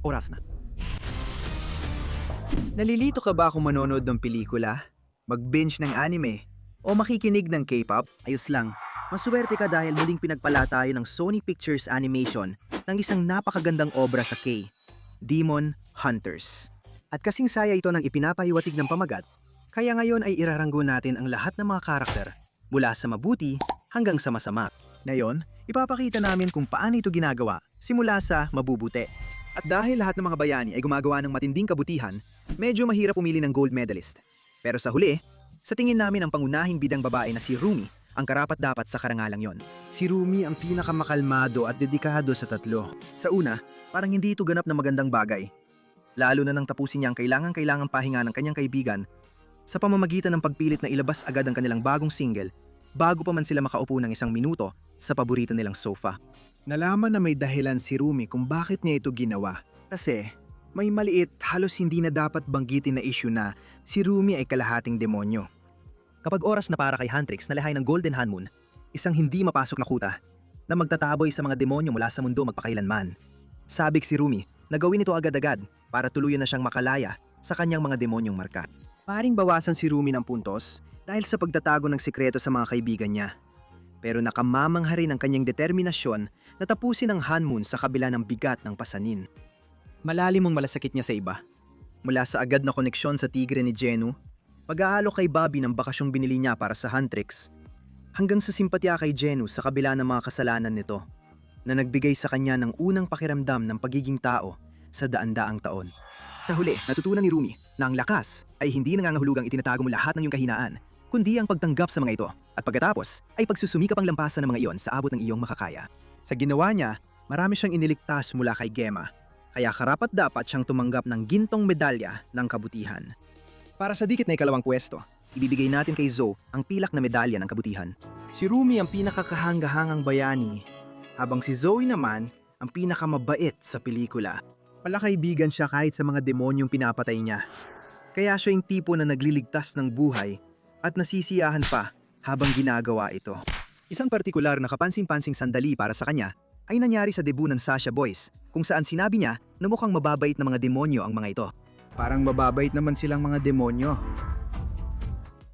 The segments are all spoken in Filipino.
Oras na. Nalilito ka ba kung manonood ng pelikula? Mag-binge ng anime? O makikinig ng K-pop? Ayos lang. Maswerte ka dahil muling pinagpala tayo ng Sony Pictures Animation ng isang napakagandang obra sa K, Demon Hunters. At kasing saya ito ng ipinapahiwatig ng pamagat, kaya ngayon ay iraranggo natin ang lahat ng mga karakter mula sa mabuti hanggang sa masama. Ngayon, ipapakita namin kung paano ito ginagawa simula sa mabubuti. At dahil lahat ng mga bayani ay gumagawa ng matinding kabutihan, medyo mahirap pumili ng gold medalist. Pero sa huli, sa tingin namin ang pangunahing bidang babae na si Rumi ang karapat-dapat sa karangalang yon. Si Rumi ang pinakamakalmado at dedikado sa tatlo. Sa una, parang hindi ito ganap na magandang bagay. Lalo na nang tapusin niya ang kailangang pahinga ng kanyang kaibigan sa pamamagitan ng pagpilit na ilabas agad ang kanilang bagong single bago pa man sila makaupo ng isang minuto sa paborito nilang sofa. Nalaman na may dahilan si Rumi kung bakit niya ito ginawa. Kasi may maliit, halos hindi na dapat banggitin na issue na si Rumi ay kalahating demonyo. Kapag oras na para kay Huntrix na lihay ng Golden Hanmoon, isang hindi mapasok na kuta na magtataboy sa mga demonyo mula sa mundo magpakailanman. Sabik si Rumi na gawin ito agad-agad para tuluyan na siyang makalaya sa kanyang mga demonyong marka. Paring bawasan si Rumi ng puntos dahil sa pagtatago ng sikreto sa mga kaibigan niya. Pero nakamamangha rin ang kanyang determinasyon na tapusin ang Hanmoon sa kabila ng bigat ng pasanin. Malalim ang malasakit niya sa iba. Mula sa agad na koneksyon sa tigre ni Genu, pag-aalok kay Bobby ng bakasyong binili niya para sa Huntrix, hanggang sa simpatya kay Genu sa kabila ng mga kasalanan nito, na nagbigay sa kanya ng unang pakiramdam ng pagiging tao sa daan-daang taon. Sa huli, natutunan ni Rumi na ang lakas ay hindi nangangahulugang itinatago mo lahat ng iyong kahinaan, kundi ang pagtanggap sa mga ito, at pagkatapos ay pagsusumikap ang lampasan ng mga iyon sa abot ng iyong makakaya. Sa ginawa niya, marami siyang iniligtas mula kay Gemma, kaya karapat-dapat siyang tumanggap ng gintong medalya ng kabutihan. Para sa dikit na ikalawang pwesto, ibibigay natin kay Zoe ang pilak na medalya ng kabutihan. Si Rumi ang pinakakahanga-hangang bayani, habang si Zoe naman ang pinakamabait sa pelikula. Palakaibigan siya kahit sa mga demonyong pinapatay niya. Kaya siya yung tipo na nagliligtas ng buhay at nasisiyahan pa habang ginagawa ito. Isang partikular na kapansin-pansing sandali para sa kanya ay nangyari sa debut ng Sasha Boys, kung saan sinabi niya na mukhang mababait na mga demonyo ang mga ito. Parang mababait naman silang mga demonyo.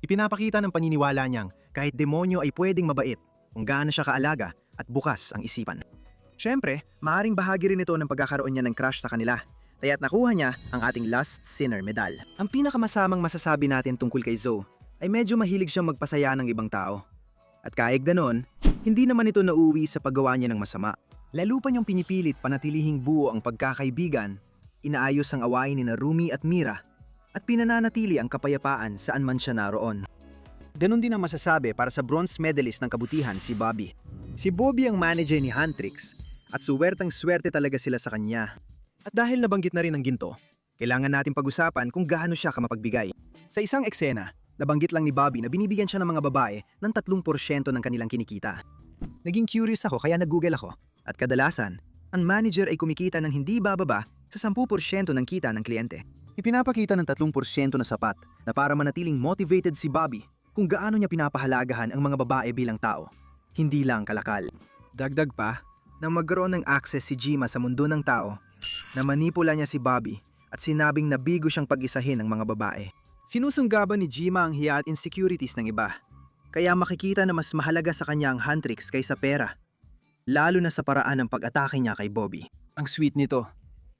Ipinapakita ng paniniwala niyang kahit demonyo ay pwedeng mabait kung gaano siya kaalaga at bukas ang isipan. Siyempre, maaaring bahagi rin ito ng pagkakaroon niya ng crush sa kanila, kaya't nakuha niya ang ating Last Sinner medal. Ang pinakamasamang masasabi natin tungkol kay Zoe ay medyo mahilig siyang magpasaya ng ibang tao. At kahit ganon, hindi naman ito nauwi sa paggawa niya ng masama. Lalo pa niyang pinipilit panatilihing buo ang pagkakaibigan, inaayos ang awayin ni Rumi at Mira, at pinananatili ang kapayapaan saan man siya naroon. Ganon din ang masasabi para sa bronze medalist ng kabutihan, si Bobby. Si Bobby ang manager ni Huntrix, at suwertang-swerte talaga sila sa kanya. At dahil nabanggit na rin ang ginto, kailangan natin pag-usapan kung gaano siya kamapagbigay. Sa isang eksena, nabanggit lang ni Bobby na binibigyan siya ng mga babae ng 3% ng kanilang kinikita. Naging curious ako kaya nag-google ako, at kadalasan, ang manager ay kumikita ng hindi bababa sa 10% ng kita ng kliyente. Ipinapakita ng 3% na sapat na para manatiling motivated si Bobby kung gaano niya pinapahalagahan ang mga babae bilang tao, hindi lang kalakal. Dagdag pa, na magkaroon ng access si Jima sa mundo ng tao, na manipula niya si Bobby at sinabing nabigo siyang pag-isahin ng mga babae. Sinusunggaban ni Jima ang hiya at insecurities ng iba, kaya makikita na mas mahalaga sa kanya ang Huntrix kaysa pera, lalo na sa paraan ng pag-atake niya kay Bobby. Ang sweet nito.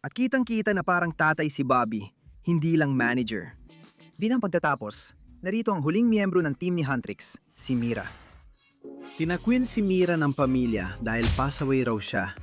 At kitang-kita na parang tatay si Bobby, hindi lang manager. Bilang pagtatapos, narito ang huling miyembro ng team ni Huntrix, si Mira. Tinakwil si Mira ng pamilya dahil passaway raw siya.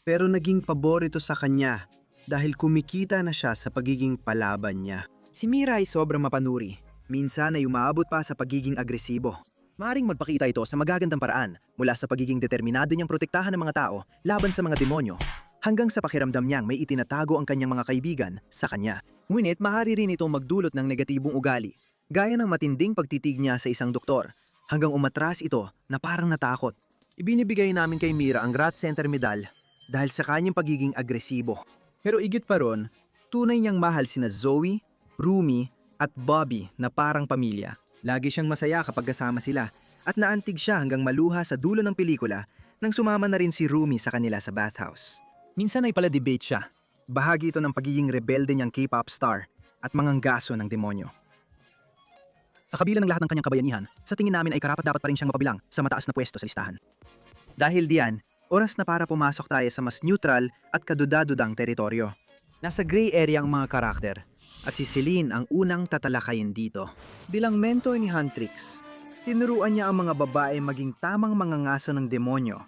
Pero naging pabor ito sa kanya dahil kumikita na siya sa pagiging palaban niya. Si Mira ay sobrang mapanuri. Minsan ay umaabot pa sa pagiging agresibo. Maaring magpakita ito sa magagandang paraan mula sa pagiging determinado niyang protektahan ng mga tao laban sa mga demonyo hanggang sa pakiramdam niyang may itinatago ang kanyang mga kaibigan sa kanya. Ngunit maaari rin itong magdulot ng negatibong ugali, gaya ng matinding pagtitig niya sa isang doktor hanggang umatras ito na parang natakot. Ibinibigay namin kay Mira ang Rat Center Medal dahil sa kanyang pagiging agresibo. Pero igit pa ron, tunay niyang mahal sina Zoe, Rumi at Bobby na parang pamilya. Lagi siyang masaya kapag kasama sila at naantig siya hanggang maluha sa dulo ng pelikula nang sumama na rin si Rumi sa kanila sa bathhouse. Minsan ay pala-debate siya Bahagi ito ng pagiging rebelde niyang K-pop star at manganggaso ng demonyo. Sa kabila ng lahat ng kanyang kabayanihan, sa tingin namin ay karapat-dapat pa rin siyang mapabilang sa mataas na pwesto sa listahan. Dahil diyan, oras na para pumasok tayo sa mas neutral at kadudadudang teritoryo. Nasa gray area ang mga karakter, at si Celine ang unang tatalakayin dito. Bilang mentor ni Huntrix, tinuruan niya ang mga babae maging tamang mangangaso ng demonyo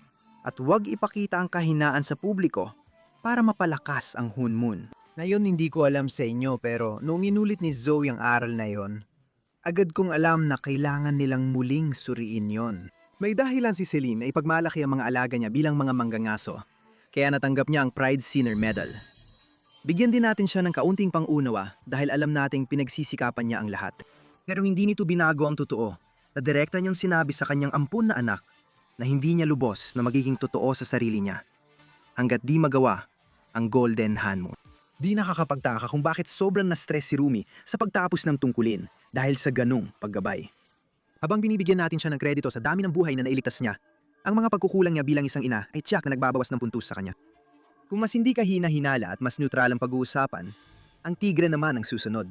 at huwag ipakita ang kahinaan sa publiko para mapalakas ang Hunmun. Ngayon hindi ko alam sa inyo pero noong inulit ni Zoe ang aral na yon, agad kong alam na kailangan nilang muling suriin yon. May dahilan si Celine na ipagmalaki ang mga alaga niya bilang mga manggangaso, kaya natanggap niya ang Pride Sinner Medal. Bigyan din natin siya ng kaunting pang-unawa dahil alam nating pinagsisikapan niya ang lahat. Pero hindi nito binago ang totoo na direkta niyang sinabi sa kanyang ampun na anak na hindi niya lubos na magiging totoo sa sarili niya hanggat di magawa ang Golden Hanmoon. Di nakakapagtaka kung bakit sobrang na-stress si Rumi sa pagtapos ng tungkulin dahil sa ganung paggabay. Habang binibigyan natin siya ng kredito sa dami ng buhay na nailigtas niya, ang mga pagkukulang niya bilang isang ina ay tiyak na nagbabawas ng puntos sa kanya. Kung mas hindi ka hina-hinala at mas neutral ang pag-uusapan, ang tigre naman ang susunod.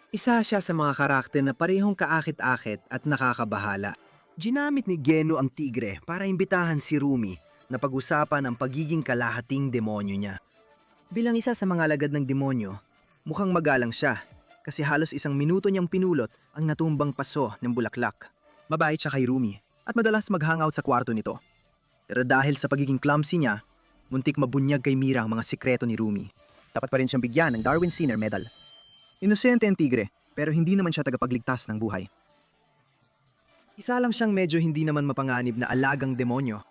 Isa siya sa mga karakter na parehong kaakit-akit at nakakabahala. Ginamit ni Geno ang tigre para imbitahan si Rumi na pag-usapan ang pagiging kalahating demonyo niya. Bilang isa sa mga alagad ng demonyo, mukhang magalang siya kasi halos 1 minuto niyang pinulot ang natumbang paso ng bulaklak. Mabait siya kay Rumi at madalas mag-hangout sa kwarto nito. Pero dahil sa pagiging clumsy niya, muntik mabunyag kay Mira ang mga sikreto ni Rumi. Dapat pa rin siyang bigyan ng Darwin Sinner Medal. Inosente ang tigre, pero hindi naman siya tagapagligtas ng buhay. Isa lang siyang medyo hindi naman mapanganib na alagang demonyo.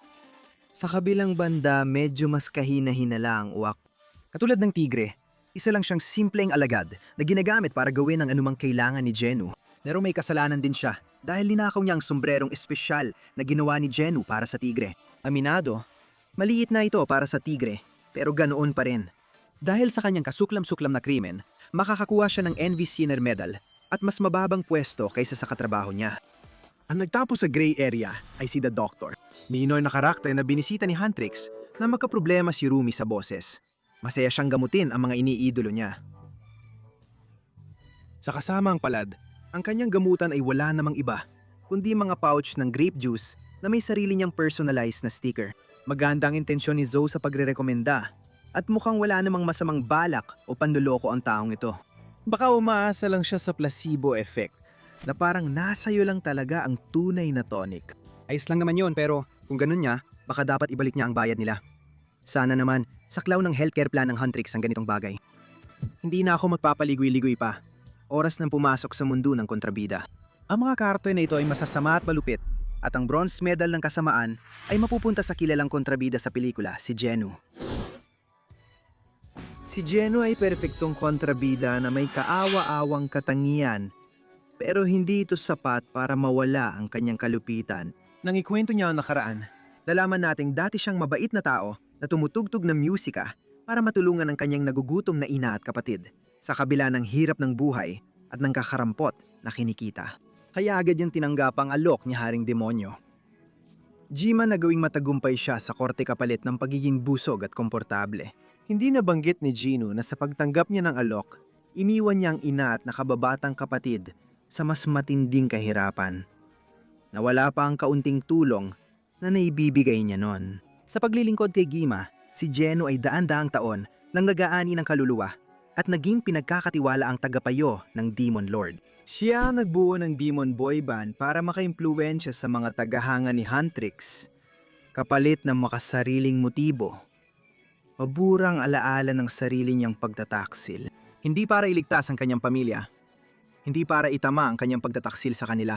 Sa kabilang banda, medyo mas kahina-hinala ang uwak. Katulad ng tigre, isa lang siyang simpleng alagad na ginagamit para gawin ang anumang kailangan ni Genu. Pero may kasalanan din siya dahil linakaw niya ang sombrerong espesyal na ginawa ni Genu para sa tigre. Aminado, maliit na ito para sa tigre, pero ganoon pa rin. Dahil sa kanyang kasuklam-suklam na krimen, makakakuha siya ng Envy Sinner Medal at mas mababang pwesto kaysa sa katrabaho niya. Ang nagtapos sa gray area ay si The Doctor. Minor na karakter na binisita ni Huntrix na magkaproblema si Rumi sa boses. Masaya siyang gamutin ang mga iniidolo niya. Sa kasamang palad, ang kanyang gamutan ay wala namang iba, kundi mga pouch ng grape juice na may sarili niyang personalized na sticker. Maganda ang intensyon ni Zoe sa pagrerekomenda at mukhang wala namang masamang balak o panluloko ang taong ito. Baka umaasa lang siya sa placebo effect na parang nasayo lang talaga ang tunay na tonic. Ayos lang naman yon pero kung ganun niya, baka dapat ibalik niya ang bayad nila. Sana naman, saklaw ng healthcare plan ng Huntrix ang ganitong bagay. Hindi na ako magpapaligoy-ligoy pa. Oras nang pumasok sa mundo ng kontrabida. Ang mga karakter na ito ay masasama at malupit at ang bronze medal ng kasamaan ay mapupunta sa kilalang kontrabida sa pelikula, si Genu. Si Genu ay perpektong kontrabida na may kaawa-awang katangian pero hindi ito sapat para mawala ang kanyang kalupitan. Nang ikwento niya ang nakaraan, nalaman nating dati siyang mabait na tao na tumutugtog ng musika para matulungan ang kanyang nagugutom na ina at kapatid sa kabila ng hirap ng buhay at ng kakarampot na kinikita. Kaya agad niyang tinanggap ang alok ni Haring Demonyo. Jima na gawing matagumpay siya sa korte kapalit ng pagiging busog at komportable. Hindi nabanggit ni Genu na sa pagtanggap niya ng alok, iniwan niya ang ina at nakababatang kapatid sa mas matinding kahirapan. Nawala pa ang kaunting tulong na naibibigay niya noon. Sa paglilingkod kay Gima, si Genu ay daan-daang taon nang nag-aani ng kaluluwa at naging pinagkakatiwala ang tagapayo ng Demon Lord. Siya ang nagbuo ng Demon Boy Band para makaimpluwensya sa mga tagahanga ni Huntrix, kapalit ng makasariling motibo. Maburang alaala ng sarili niyang pagtataksil. Hindi para iligtas ang kanyang pamilya, hindi para itama ang kanyang pagtataksil sa kanila,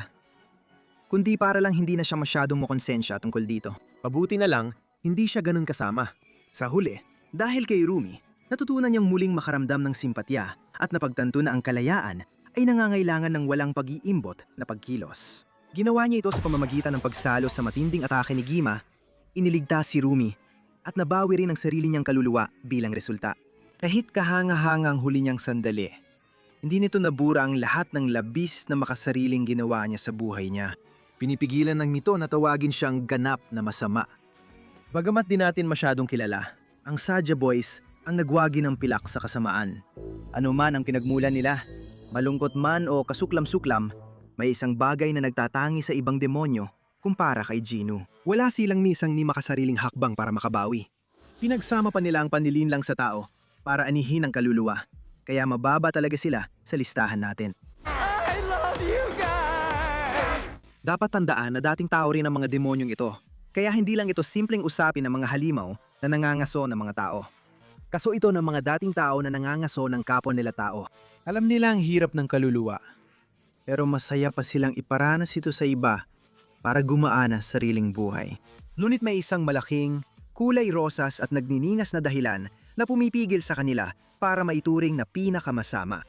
kundi para lang hindi na siya masyadong makonsensya tungkol dito. Pabuti na lang, hindi siya ganun kasama. Sa huli, dahil kay Rumi, natutunan niyang muling makaramdam ng simpatya at napagtanto na ang kalayaan ay nangangailangan ng walang pag-iimbot na pagkilos. Ginawa niya ito sa pamamagitan ng pagsalo sa matinding atake ni Gima, iniligtas si Rumi, at nabawi rin ang sarili niyang kaluluwa bilang resulta. Kahit kahanga-hanga ang huli niyang sandali, hindi nito nabura ang lahat ng labis na makasariling ginawa niya sa buhay niya. Pinipigilan ng mito na tawagin siyang ganap na masama. Bagamat di natin masyadong kilala, ang Saja Boys ang nagwagi ng pilak sa kasamaan. Ano man ang pinagmulan nila, malungkot man o kasuklam-suklam, may isang bagay na nagtatangi sa ibang demonyo kumpara kay Ginu. Wala silang ni isang ni makasariling hakbang para makabawi. Pinagsama pa nila ang panlilinlang sa tao para anihin ang kaluluwa. Kaya mababa talaga sila sa listahan natin. I love you guys! Dapat tandaan na dating tao rin ang mga demonyong ito. Kaya hindi lang ito simpleng usapin ng mga halimaw na nangangaso ng mga tao. Kaso ito ng mga dating tao na nangangaso ng kapwa nila tao. Alam nila ang hirap ng kaluluwa. Pero masaya pa silang iparanas ito sa iba para gumaana sa sariling buhay. Ngunit may isang malaking, kulay rosas at nagniningas na dahilan na pumipigil sa kanila para maituring na pinakamasama.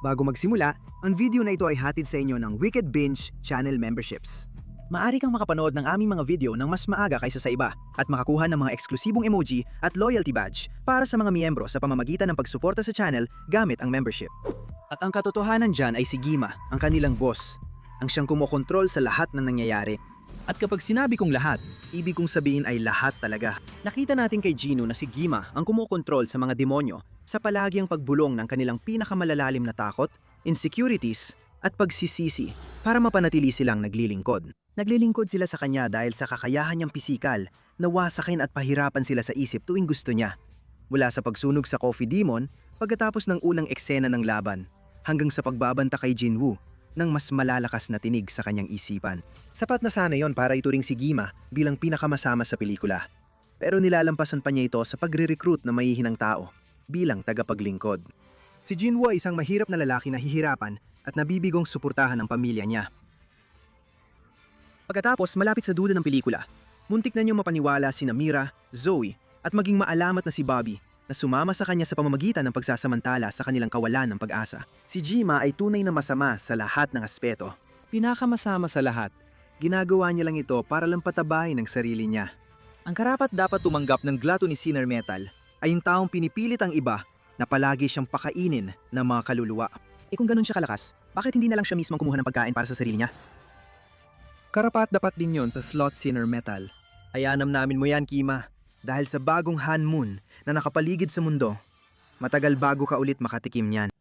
Bago magsimula, ang video na ito ay hatid sa inyo ng Wicked Binge Channel Memberships. Maaari kang makapanood ng aming mga video ng mas maaga kaysa sa iba at makakuha ng mga eksklusibong emoji at loyalty badge para sa mga miyembro sa pamamagitan ng pagsuporta sa channel gamit ang membership. At ang katotohanan dyan ay si Gima, ang kanilang boss, ang siyang kumokontrol sa lahat ng nangyayari. At kapag sinabi kong lahat, ibig kong sabihin ay lahat talaga. Nakita natin kay Gino na si Gima ang kumokontrol sa mga demonyo sa palagiang pagbulong ng kanilang pinakamalalalim na takot, insecurities, at pagsisisi para mapanatili silang naglilingkod. Naglilingkod sila sa kanya dahil sa kakayahan niyang pisikal na wasakin at pahirapan sila sa isip tuwing gusto niya. Mula sa pagsunog sa Coffee Demon pagkatapos ng unang eksena ng laban hanggang sa pagbabanta kay Jinwoo ng mas malalakas na tinig sa kanyang isipan. Sapat na sana yon para ituring si Gima bilang pinakamasama sa pelikula. Pero nilalampasan pa niya ito sa pagre-recruit na mahihinang tao bilang tagapaglingkod. Si Jinwoo ay isang mahirap na lalaki na hihirapan at nabibigong suportahan ng pamilya niya. Pagkatapos malapit sa dulo ng pelikula, muntik na niyong mapaniwala si Mira, Zoe at maging maalamat na si Bobby na sumama sa kanya sa pamamagitan ng pagsasamantala sa kanilang kawalan ng pag-asa. Si Gima ay tunay na masama sa lahat ng aspeto. Pinakamasama sa lahat, ginagawa niya lang ito para lang patabahin ang sarili niya. Ang karapat dapat tumanggap ng gluttony sinner metal ay yung taong pinipilit ang iba na palagi siyang pakainin ng mga kaluluwa. Kung ganun siya kalakas, bakit hindi na lang siya mismo kumuha ng pagkain para sa sarili niya? Karapat dapat din yon sa slot sinner metal. Ayanam namin mo yan, Kima. Dahil sa bagong Han Moon na nakapaligid sa mundo, matagal bago ka ulit makatikim niyan.